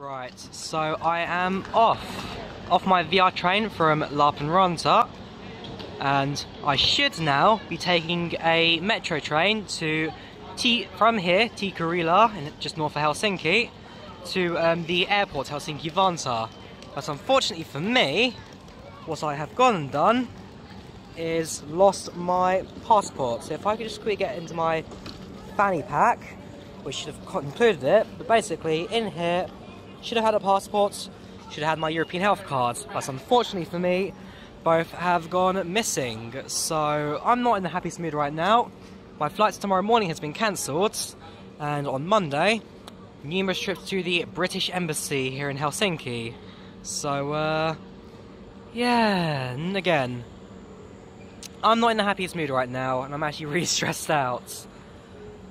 Right, so I am off my VR train from Ranta, and I should now be taking a metro train to from here, Tikkurila, just north of Helsinki, to the airport, Helsinki Vantaa. But unfortunately for me, what I have gone and done is lost my passport. So if I could just quickly get into my fanny pack, which should have included it, but basically in here, should have had a passport, should have had my European health card, but unfortunately for me, both have gone missing. So I'm not in the happiest mood right now. My flight tomorrow morning has been cancelled, and on Monday, numerous trips to the British Embassy here in Helsinki. So, yeah, and again, I'm not in the happiest mood right now, and I'm actually really stressed out.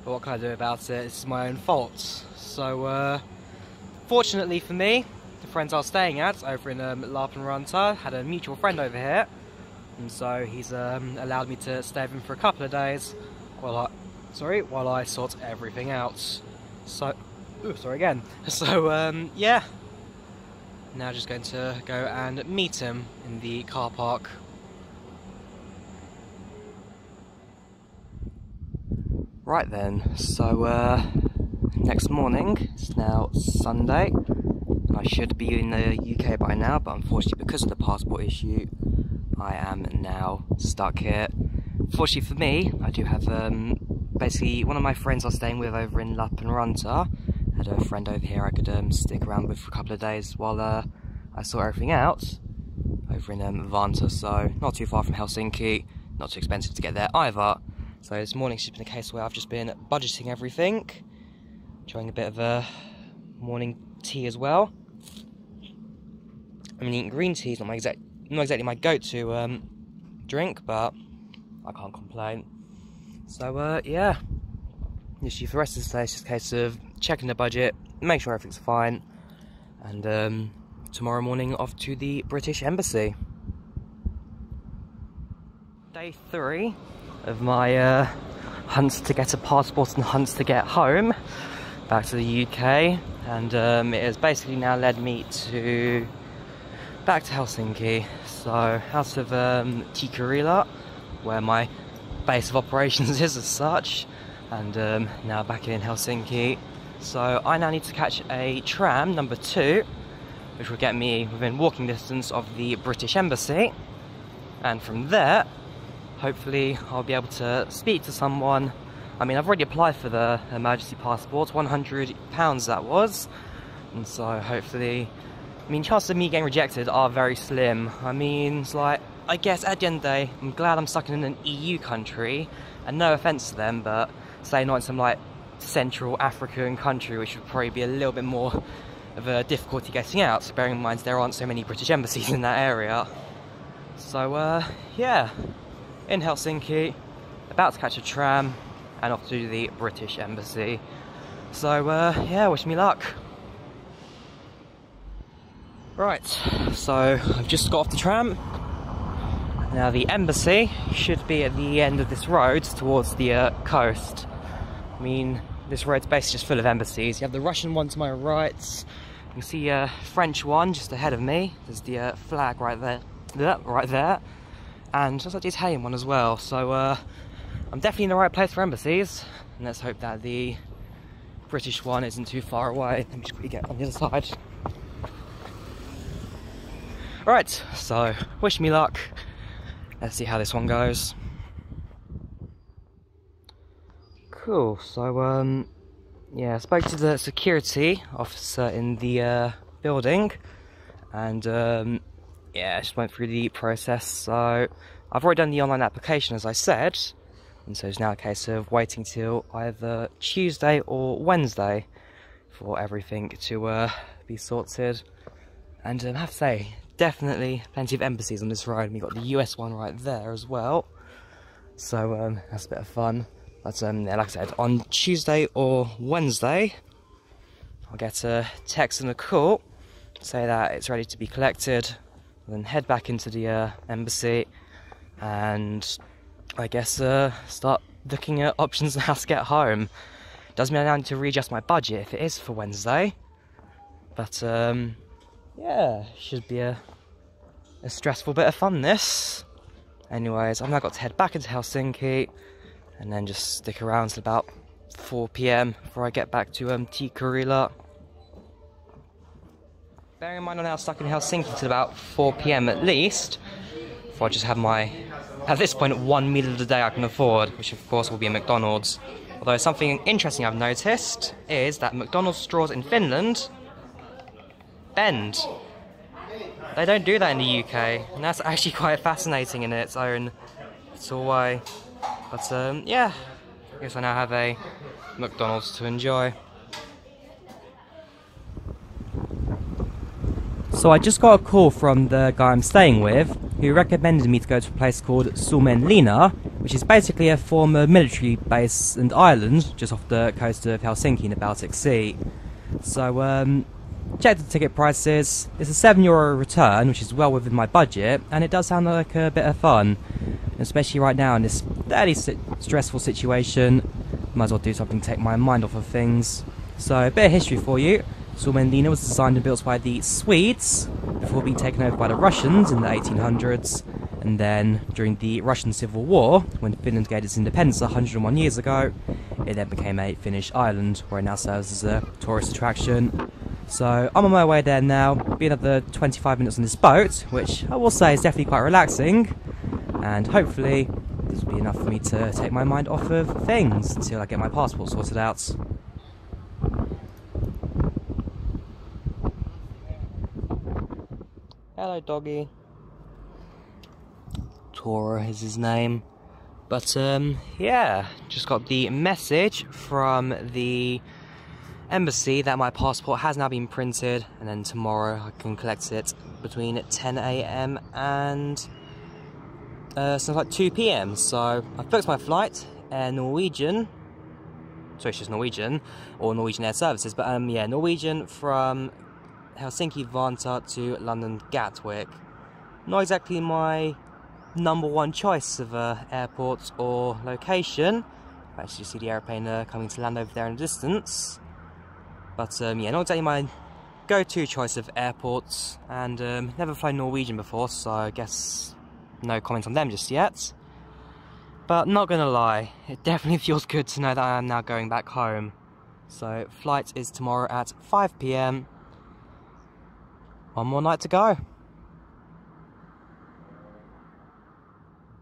But what can I do about it? It's my own fault. So, fortunately for me, the friends I was staying at over in Ranta had a mutual friend over here, and so he's allowed me to stay with him for a couple of days while I sort everything out. So, sorry again. So, yeah. Now just going to go and meet him in the car park. Right then, so next morning, it's now Sunday, and I should be in the UK by now, but unfortunately because of the passport issue, I am now stuck here. Fortunately for me, I do have, basically one of my friends I was staying with over in Ranta had a friend over here I could stick around with for a couple of days while I sort everything out over in Vantaa, so not too far from Helsinki, not too expensive to get there either. So this morning's just been a case where I've just been budgeting everything, enjoying a bit of a morning tea as well. I mean, eating green tea is not exactly my go-to drink, but I can't complain. So yeah, literally for the rest of the day, it's just a case of checking the budget, make sure everything's fine, and tomorrow morning off to the British Embassy. Day 3 of my hunts to get a passport and hunts to get home back to the UK, and it has basically now led me back to Helsinki, so out of Tikkurila, where my base of operations is as such, and now back in Helsinki. So I now need to catch a tram number 2, which will get me within walking distance of the British Embassy, and from there hopefully I'll be able to speak to someone. I mean, I've already applied for the emergency passport, £100 that was, and so hopefully, I mean, chances of me getting rejected are very slim. I mean, it's like, I guess at the end of the day, I'm glad I'm stuck in an EU country, and no offence to them, but say not in some like Central African country, which would probably be a little bit more of a difficulty getting out, bearing in mind there aren't so many British embassies in that area. So yeah, in Helsinki, about to catch a tram and off to the British Embassy. So yeah, wish me luck. Right, so I've just got off the tram. Now the embassy should be at the end of this road towards the coast. I mean, this road's basically just full of embassies. You have the Russian one to my right, you can see a French one just ahead of me. There's the flag right there, and there's like the Italian one as well. So I'm definitely in the right place for embassies, and let's hope that the British one isn't too far away. Let me just quickly get on the other side. Right, so wish me luck. Let's see how this one goes. Cool, so yeah, I spoke to the security officer in the building, and yeah, just went through the process. So I've already done the online application, as I said, and so it's now a case of waiting till either Tuesday or Wednesday for everything to be sorted. And I have to say, definitely plenty of embassies on this road. We've got the US one right there as well, so that's a bit of fun. But yeah, like I said, on Tuesday or Wednesday, I'll get a text and a call, say that it's ready to be collected, and then head back into the embassy, and I guess start looking at options on how to get home. Does mean I now need to readjust my budget if it is for Wednesday. But yeah, should be a stressful bit of fun this. Anyways, I've now got to head back into Helsinki and then just stick around till about 4 PM before I get back to Tikkurila. Bearing in mind I'm now stuck in Helsinki till about 4 PM at least, before I just have my, at this point, one meal of the day I can afford, which of course will be a McDonald's. Although something interesting I've noticed is that McDonald's straws in Finland bend. They don't do that in the UK, and that's actually quite fascinating in its own little way. But yeah, I guess I now have a McDonald's to enjoy. So I just got a call from the guy I'm staying with, who recommended me to go to a place called Suomenlinna, which is basically a former military base and island just off the coast of Helsinki in the Baltic Sea. So checked the ticket prices. It's a €7 return, which is well within my budget, and it does sound like a bit of fun, especially right now in this fairly stressful situation. Might as well do something to take my mind off of things. So a bit of history for you. Suomenlinna was designed and built by the Swedes before being taken over by the Russians in the 1800s, and then during the Russian Civil War, when Finland gained its independence 101 years ago, it then became a Finnish island where it now serves as a tourist attraction. So I'm on my way there now, be another 25 minutes on this boat, which I will say is definitely quite relaxing, and hopefully this will be enough for me to take my mind off of things until I get my passport sorted out. Hello doggy. Tora is his name. But yeah, just got the message from the embassy that my passport has now been printed, and then tomorrow I can collect it between 10 AM and something like 2 PM. So I've booked my flight, Norwegian. Sorry, it's just Norwegian, or Norwegian Air Services, but yeah, Norwegian from Helsinki Vantaa to London Gatwick. Not exactly my #1 choice of airport or location. I actually see the airplane coming to land over there in the distance. But yeah, not exactly my go-to choice of airports, and never flown Norwegian before, so I guess no comment on them just yet. But not gonna lie, it definitely feels good to know that I am now going back home. So flight is tomorrow at 5 PM. One more night to go.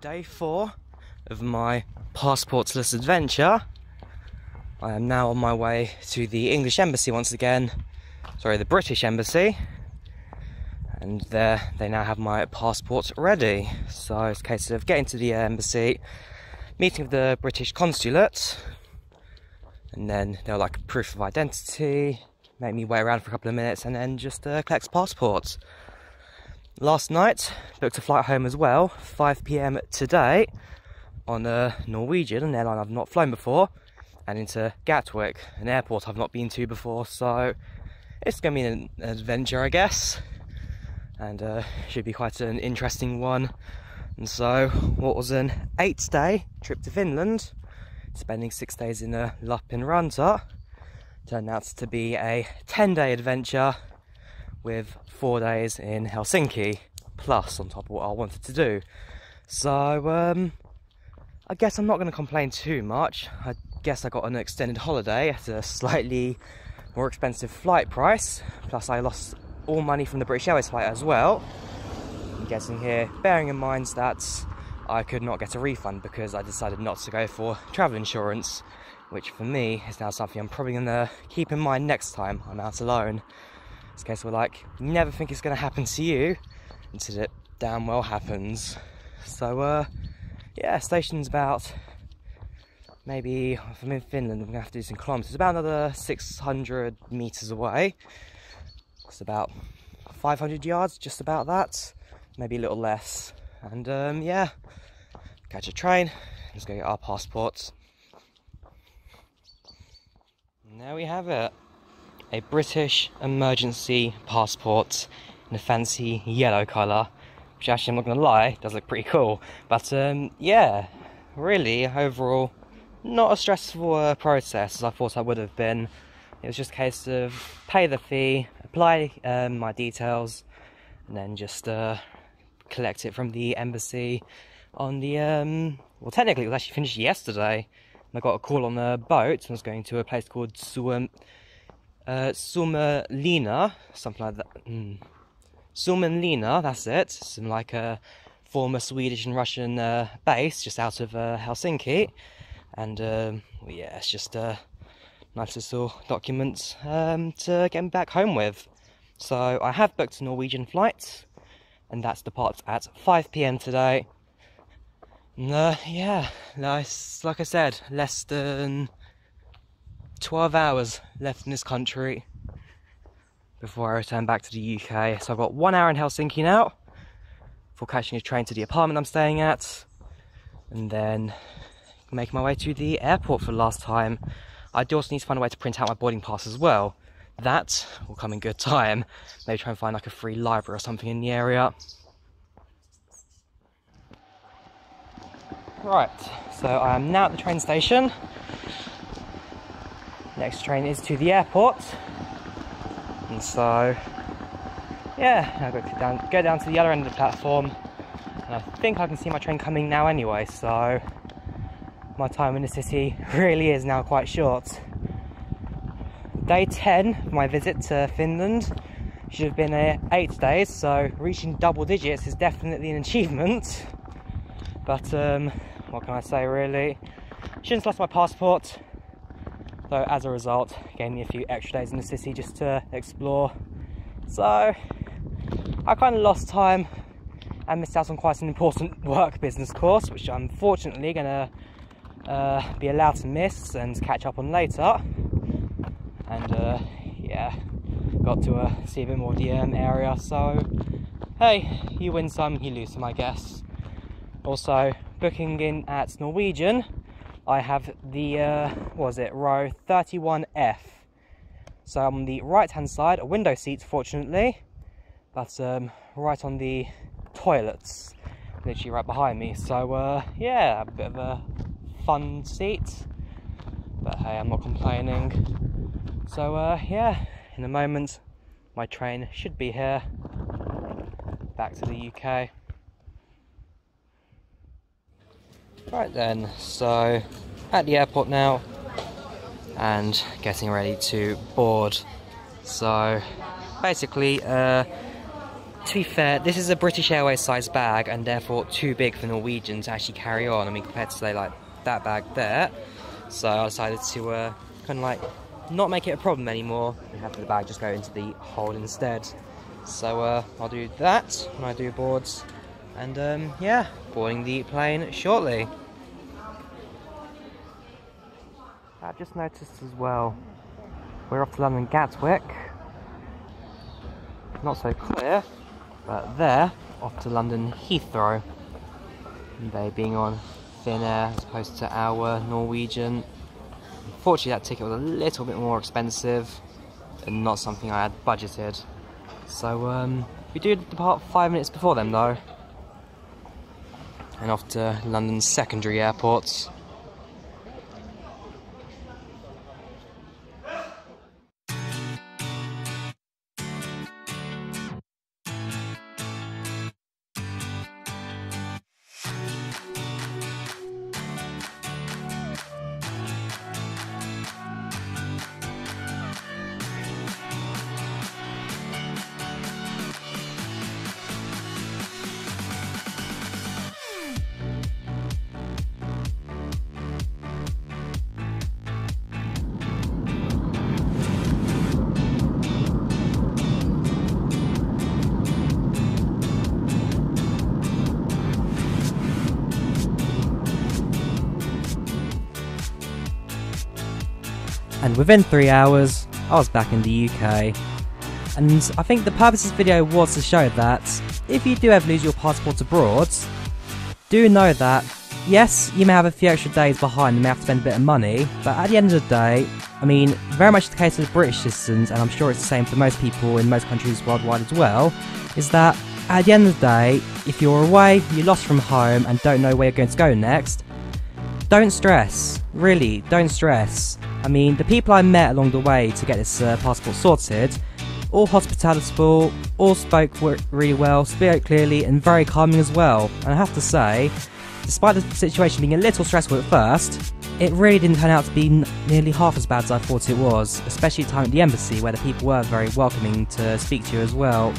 Day 4 of my passportless adventure. I am now on my way to the English embassy once again. Sorry, the British embassy. And there, they now have my passport ready. So it's a case of getting to the embassy, meeting with the British consulate, and then they'll like proof of identity, make me wait around for a couple of minutes, and then just collect passports. Last night, booked a flight home as well, 5 PM today, on a Norwegian, an airline I've not flown before, and into Gatwick, an airport I've not been to before, so it's going to be an adventure, I guess, and should be quite an interesting one. And so, what was an 8-day trip to Finland, spending 6 days in Lappeenranta, turned out to be a 10-day adventure with 4 days in Helsinki, plus on top of what I wanted to do. So, I guess I'm not going to complain too much. I guess I got an extended holiday at a slightly more expensive flight price, plus I lost all money from the British Airways flight as well. I'm guessing here, bearing in mind that I could not get a refund because I decided not to go for travel insurance, which for me is now something I'm probably going to keep in mind next time I'm out alone. It's a case where, like, you never think it's going to happen to you until it damn well happens. So, yeah, station's about, maybe, if I'm in Finland, I'm going to have to do some kilometres. About another 600 metres away. It's about 500 yards, just about that. Maybe a little less. And, yeah, catch a train, let's go get our passports. And there we have it. A British emergency passport in a fancy yellow colour, which actually, I'm not going to lie, does look pretty cool. But yeah, really, overall, not a stressful process as I thought I would have been. It was just a case of pay the fee, apply my details, and then just collect it from the embassy on the well, technically it was actually finished yesterday. And I got a call on the boat. I was going to a place called Suomenlinna, something like that. Suomenlinna, that's it. Some like a former Swedish and Russian base just out of Helsinki, and well, yeah, it's just a nice little document to get me back home with. So I have booked a Norwegian flight, and that departs at 5 PM today. And yeah, nice. Like I said, less than 12 hours left in this country before I return back to the UK. So I've got 1 hour in Helsinki now for catching a train to the apartment I'm staying at, and then making my way to the airport for the last time. I do also need to find a way to print out my boarding pass as well. That will come in good time. Maybe try and find like a free library or something in the area. Right, so I am now at the train station. Next train is to the airport. And so, yeah, I'll go down to the other end of the platform. And I think I can see my train coming now anyway, so my time in the city really is now quite short. Day 10 of my visit to Finland should have been 8 days, so reaching double digits is definitely an achievement. But what can I say really? Shouldn't have lost my passport, though as a result gave me a few extra days in the city just to explore. So I kind of lost time and missed out on quite an important work business course, which I'm fortunately going to be allowed to miss and catch up on later. And yeah, got to see a bit more of the area, so hey, you win some, you lose some, I guess. Also, booking in at Norwegian, I have the, what was it, row 31F. So I'm on the right hand side, a window seat fortunately, but right on the toilets, literally right behind me. So yeah, a bit of a fun seat, but hey, I'm not complaining. So yeah, in a moment my train should be here back to the UK. Right then, so at the airport now and getting ready to board. So basically, to be fair, this is a British Airways sized bag and therefore too big for Norwegian to actually carry on. I mean, compared to say like that bag there. So I decided to kind of like not make it a problem anymore and have the bag just go into the hold instead. So I'll do that when I do boards, and yeah, boarding the plane shortly. I've just noticed as well, we're off to London Gatwick. Not so clear, but they're off to London Heathrow. And they being on Finnair as opposed to our Norwegian. Unfortunately, that ticket was a little bit more expensive and not something I had budgeted. So we do depart 5 minutes before them though, and off to London's secondary airports. And within 3 hours, I was back in the UK. And I think the purpose of this video was to show that if you do ever lose your passport abroad, do know that, yes, you may have a few extra days behind and may have to spend a bit of money, but at the end of the day, I mean, very much the case with British citizens, and I'm sure it's the same for most people in most countries worldwide as well, is that at the end of the day, if you're away, you're lost from home and don't know where you're going to go next, don't stress. Really, don't stress. I mean, the people I met along the way to get this passport sorted all hospitable, all spoke really well, spoke clearly and very calming as well. And I have to say, despite the situation being a little stressful at first, it really didn't turn out to be nearly half as bad as I thought it was, especially at the time at the embassy where the people were very welcoming to speak to you as well.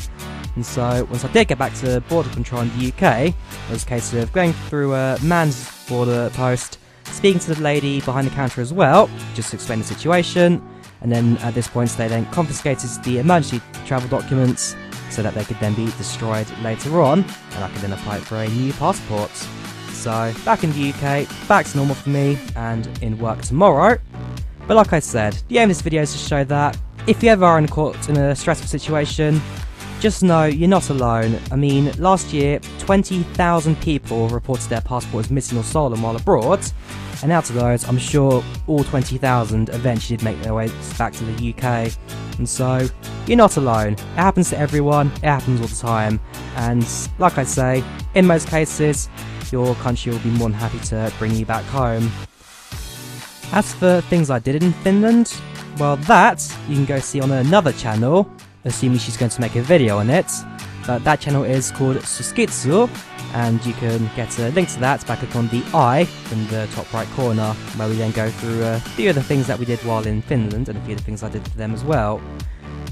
And so once I did get back to border control in the UK, it was a case of going through a man's border post, speaking to the lady behind the counter as well, just to explain the situation. And then at this point they then confiscated the emergency travel documents so that they could then be destroyed later on, and I could then apply for a new passport. So back in the UK, back to normal for me, and in work tomorrow. But like I said, the aim of this video is to show that if you ever are caught in a stressful situation, just know you're not alone. I mean, last year 20,000 people reported their passport as missing or stolen while abroad, and out of those, I'm sure all 20,000 eventually did make their way back to the UK. And so, you're not alone. It happens to everyone, it happens all the time. And like I say, in most cases, your country will be more than happy to bring you back home. As for things I did in Finland, well that you can go see on another channel, assuming she's going to make a video on it. But that channel is called Suskiitsu, and you can get a link to that by clicking on the I in the top right corner, where we then go through a few of the things that we did while in Finland and a few of the things I did for them as well.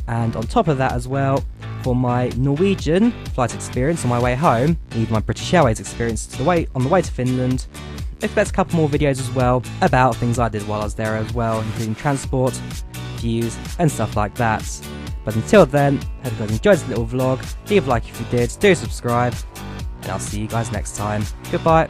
And on top of that as well, for my Norwegian flight experience on my way home, and even my British Airways experience on the way to Finland, expect a couple more videos as well about things I did while I was there as well, including transport, views and stuff like that. But until then, hope you guys enjoyed this little vlog. Leave a like if you did, do subscribe, and I'll see you guys next time. Goodbye.